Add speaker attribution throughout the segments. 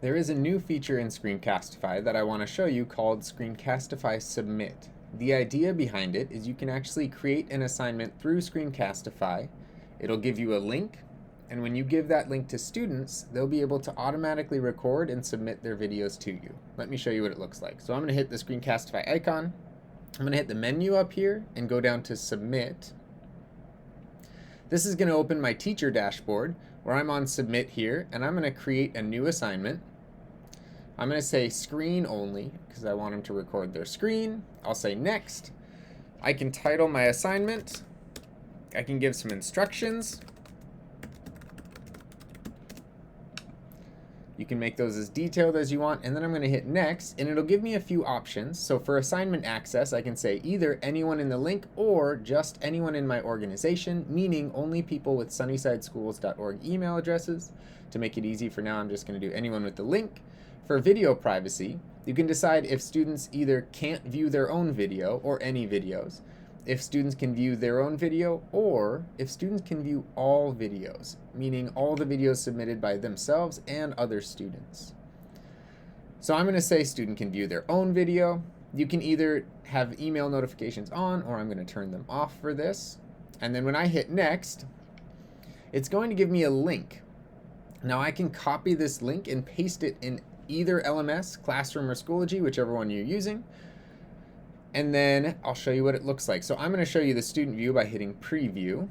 Speaker 1: There is a new feature in Screencastify that I want to show you called Screencastify Submit. The idea behind it is you can actually create an assignment through Screencastify. It'll give you a link, and when you give that link to students, they'll be able to automatically record and submit their videos to you. Let me show you what it looks like. So I'm going to hit the Screencastify icon. I'm going to hit the menu up here and go down to Submit. This is going to open my teacher dashboard where I'm on Submit here, and I'm going to create a new assignment. I'm going to say screen only because I want them to record their screen. I'll say next. I can title my assignment. I can give some instructions. You can make those as detailed as you want, and then I'm going to hit next, and it'll give me a few options. So for assignment access, I can say either anyone in the link or just anyone in my organization, meaning only people with sunnysideschools.org email addresses. To make it easy for now, I'm just going to do anyone with the link. For video privacy, you can decide if students either can't view their own video or any videos, if students can view their own video, or if students can view all videos, meaning all the videos submitted by themselves and other students. So I'm going to say student can view their own video. You can either have email notifications on, or I'm going to turn them off for this. And then when I hit next, it's going to give me a link. Now I can copy this link and paste it in either LMS, Classroom, or Schoology, whichever one you're using. And then I'll show you what it looks like. So I'm going to show you the student view by hitting preview.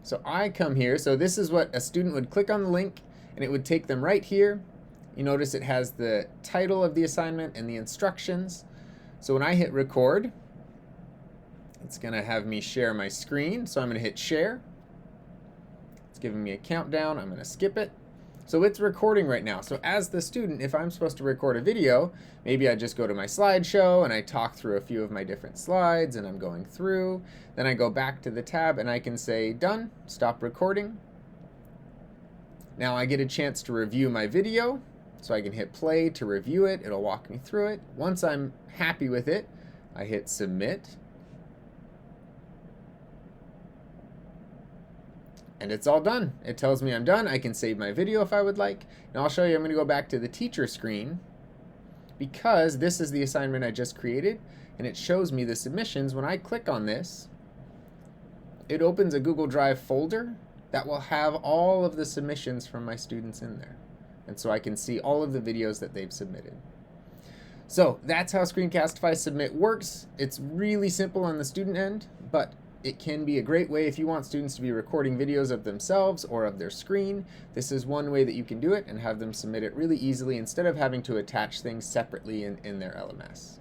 Speaker 1: So I come here. So this is what a student would click on the link, and it would take them right here. You notice it has the title of the assignment and the instructions. So when I hit record, it's going to have me share my screen. So I'm going to hit share. It's giving me a countdown. I'm going to skip it. So it's recording right now. So as the student, if I'm supposed to record a video, maybe I just go to my slideshow and I talk through a few of my different slides and I'm going through. Then I go back to the tab and I can say done, stop recording. Now I get a chance to review my video. So I can hit play to review it. It'll walk me through it. Once I'm happy with it, I hit submit. And it's all done. It tells me I'm done. I can save my video if I would like. And I'll show you, I'm going to go back to the teacher screen because this is the assignment I just created and it shows me the submissions. When I click on this, it opens a Google Drive folder that will have all of the submissions from my students in there. And so I can see all of the videos that they've submitted. So that's how Screencastify Submit works. It's really simple on the student end, but it can be a great way if you want students to be recording videos of themselves or of their screen. This is one way that you can do it and have them submit it really easily instead of having to attach things separately in their LMS.